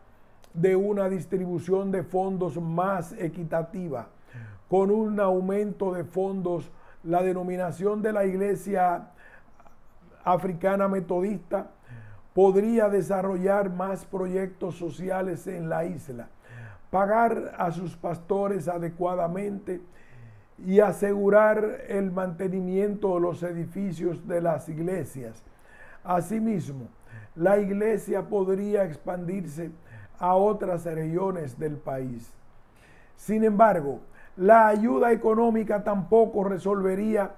A: de una distribución de fondos más equitativa. Con un aumento de fondos, la denominación de la Iglesia Africana Metodista podría desarrollar más proyectos sociales en la isla, pagar a sus pastores adecuadamente y asegurar el mantenimiento de los edificios de las iglesias. Asimismo, la iglesia podría expandirse a otras regiones del país. Sin embargo, la ayuda económica tampoco resolvería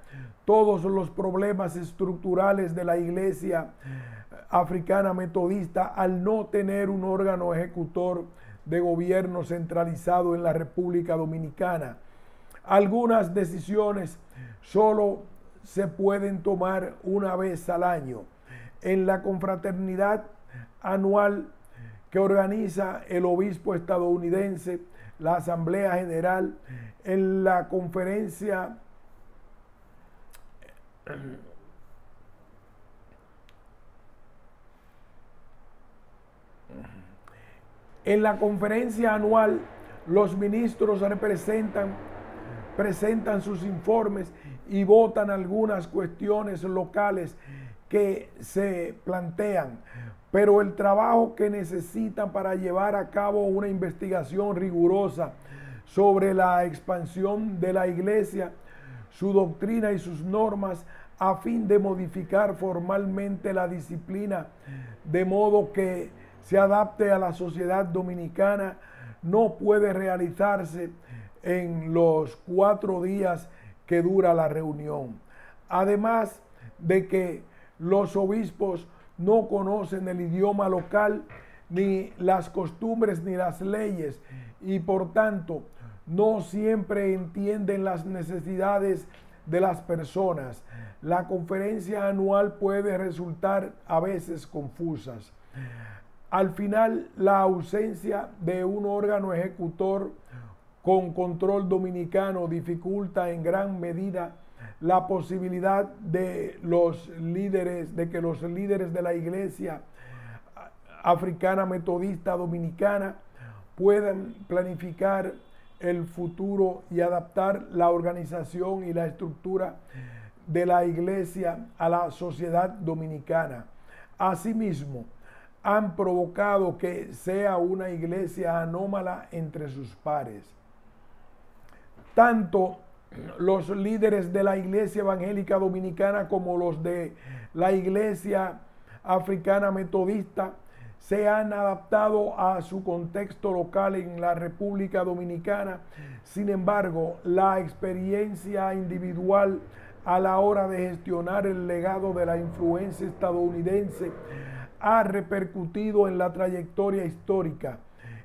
A: todos los problemas estructurales de la Iglesia Africana Metodista al no tener un órgano ejecutor de gobierno centralizado en la República Dominicana. Algunas decisiones solo se pueden tomar una vez al año. En la confraternidad anual que organiza el obispo estadounidense, la Asamblea General, en la conferencia anual, los ministros presentan sus informes y votan algunas cuestiones locales que se plantean, pero el trabajo que necesitan para llevar a cabo una investigación rigurosa sobre la expansión de la iglesia, su doctrina y sus normas a fin de modificar formalmente la disciplina de modo que se adapte a la sociedad dominicana, no puede realizarse en los 4 días que dura la reunión. Además de que los obispos no conocen el idioma local, ni las costumbres, ni las leyes, y por tanto no siempre entienden las necesidades de las personas. La conferencia anual puede resultar a veces confusa. Al final, la ausencia de un órgano ejecutor con control dominicano dificulta en gran medida la posibilidad de que los líderes de la Iglesia Africana Metodista Dominicana puedan planificar el futuro y adaptar la organización y la estructura de la Iglesia a la sociedad dominicana. Asimismo, han provocado que sea una iglesia anómala entre sus pares. Tanto los líderes de la Iglesia Evangélica Dominicana como los de la Iglesia Africana Metodista se han adaptado a su contexto local en la República Dominicana. Sin embargo, la experiencia individual a la hora de gestionar el legado de la influencia estadounidense ha repercutido en la trayectoria histórica.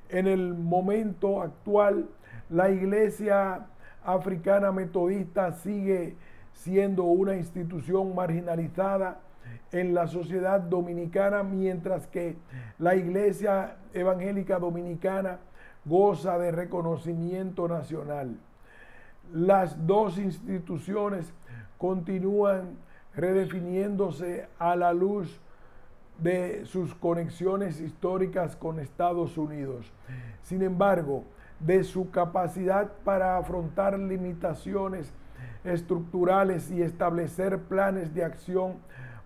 A: En el momento actual, la Iglesia Africana Metodista sigue siendo una institución marginalizada en la sociedad dominicana, mientras que la Iglesia Evangélica Dominicana goza de reconocimiento nacional. Las dos instituciones continúan redefiniéndose a la luz de sus conexiones históricas con Estados Unidos. Sin embargo, de su capacidad para afrontar limitaciones estructurales y establecer planes de acción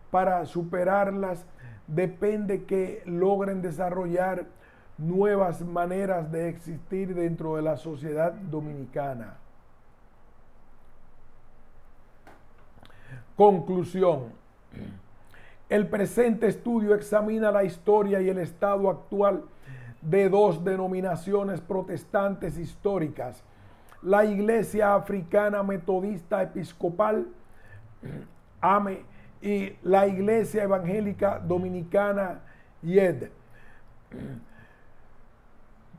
A: para superarlas, depende que logren desarrollar nuevas maneras de existir dentro de la sociedad dominicana. Conclusión. El presente estudio examina la historia y el estado actual de dos denominaciones protestantes históricas: la Iglesia Africana Metodista Episcopal, AME, y la Iglesia Evangélica Dominicana, IED.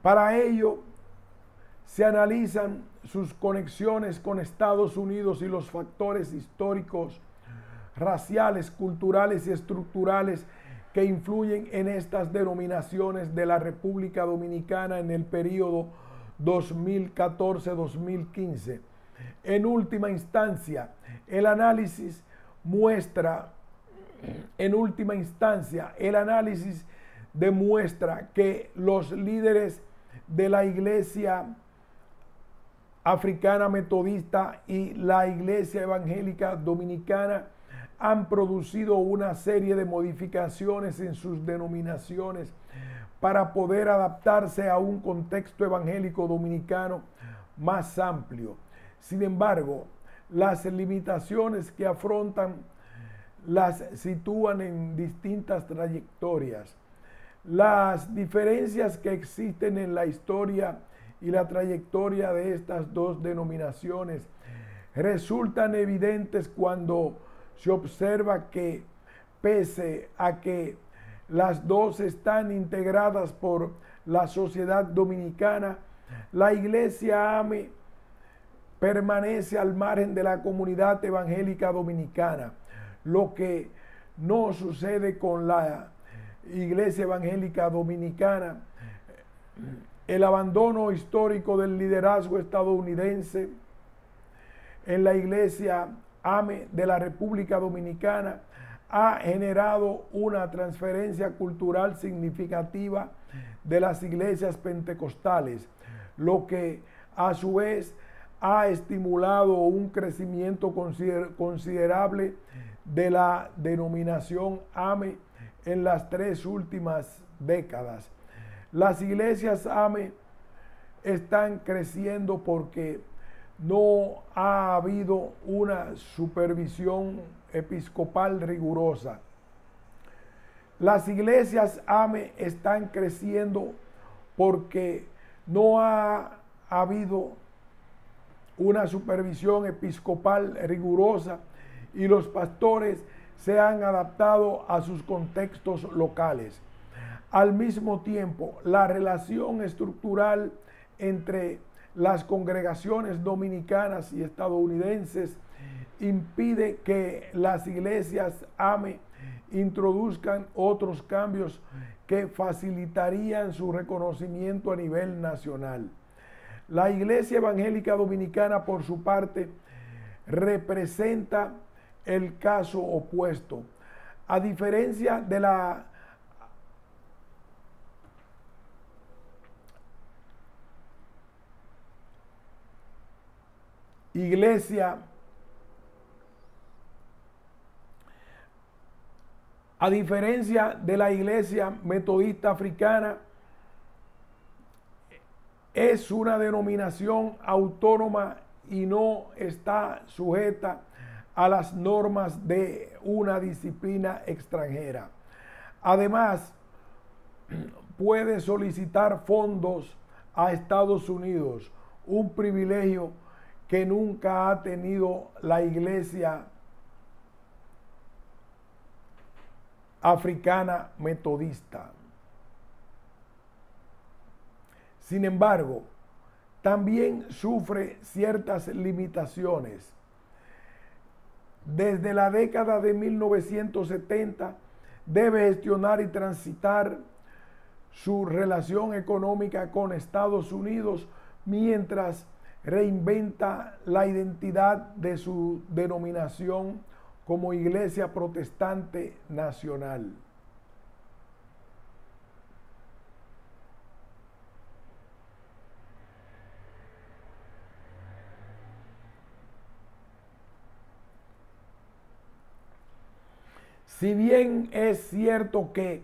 A: Para ello, se analizan sus conexiones con Estados Unidos y los factores históricos, raciales, culturales y estructurales que influyen en estas denominaciones de la República Dominicana en el periodo 2014-2015. En última instancia, el análisis demuestra que los líderes de la Iglesia Africana Metodista y la Iglesia Evangélica Dominicana han producido una serie de modificaciones en sus denominaciones para poder adaptarse a un contexto evangélico dominicano más amplio. Sin embargo, las limitaciones que afrontan las sitúan en distintas trayectorias. Las diferencias que existen en la historia y la trayectoria de estas dos denominaciones resultan evidentes cuando se observa que, pese a que las dos están integradas por la sociedad dominicana, la Iglesia AME permanece al margen de la comunidad evangélica dominicana, lo que no sucede con la Iglesia Evangélica Dominicana. El abandono histórico del liderazgo estadounidense en la Iglesia AME de la República Dominicana ha generado una transferencia cultural significativa de las iglesias pentecostales, lo que a su vez ha estimulado un crecimiento considerable de la denominación AME en las 3 últimas décadas. Las iglesias AME están creciendo porque no ha habido una supervisión episcopal rigurosa. Las iglesias AME están creciendo porque no ha habido una supervisión episcopal rigurosa y los pastores se han adaptado a sus contextos locales. Al mismo tiempo, la relación estructural entre las congregaciones dominicanas y estadounidenses impide que las iglesias AME introduzcan otros cambios que facilitarían su reconocimiento a nivel nacional. La Iglesia Evangélica Dominicana, por su parte, representa el caso opuesto. A diferencia de la Iglesia Metodista Africana, es una denominación autónoma y no está sujeta a las normas de una disciplina extranjera. Además, puede solicitar fondos a Estados Unidos, un privilegio que nunca ha tenido la Iglesia Africana Metodista. Sin embargo, también sufre ciertas limitaciones. Desde la década de 1970 debe gestionar y transitar su relación económica con Estados Unidos mientras reinventa la identidad de su denominación como Iglesia Protestante Nacional. Si bien es cierto que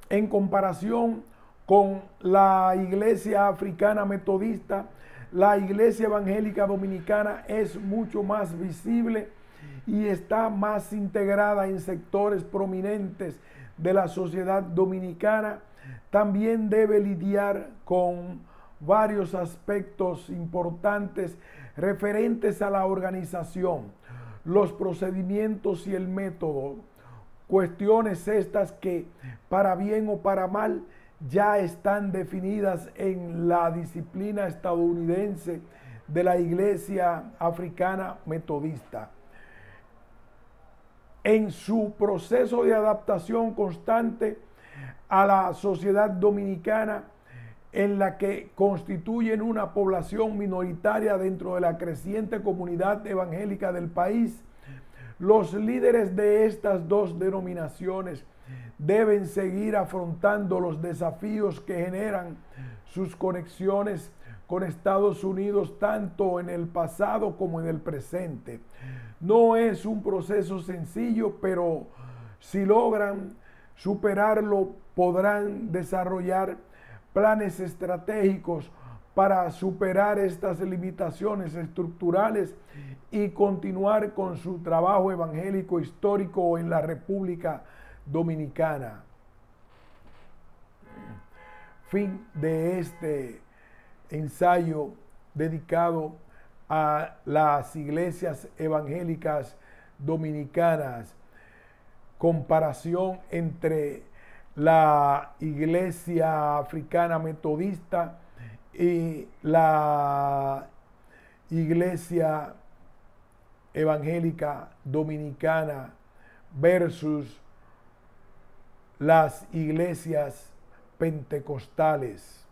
A: en comparación con la Iglesia Africana Metodista, la Iglesia Evangélica Dominicana es mucho más visible y está más integrada en sectores prominentes de la sociedad dominicana, también debe lidiar con varios aspectos importantes referentes a la organización, los procedimientos y el método. Cuestiones estas que, para bien o para mal, ya están definidas en la disciplina estadounidense de la Iglesia Africana Metodista. En su proceso de adaptación constante a la sociedad dominicana, en la que constituyen una población minoritaria dentro de la creciente comunidad evangélica del país, los líderes de estas dos denominaciones deben seguir afrontando los desafíos que generan sus conexiones con Estados Unidos tanto en el pasado como en el presente. No es un proceso sencillo, pero si logran superarlo, podrán desarrollar planes estratégicos para superar estas limitaciones estructurales y continuar con su trabajo evangélico histórico en la República Dominicana. Fin de este ensayo dedicado a las iglesias evangélicas dominicanas. Comparación entre la Iglesia Africana Metodista y la Iglesia Evangélica Dominicana versus las iglesias pentecostales.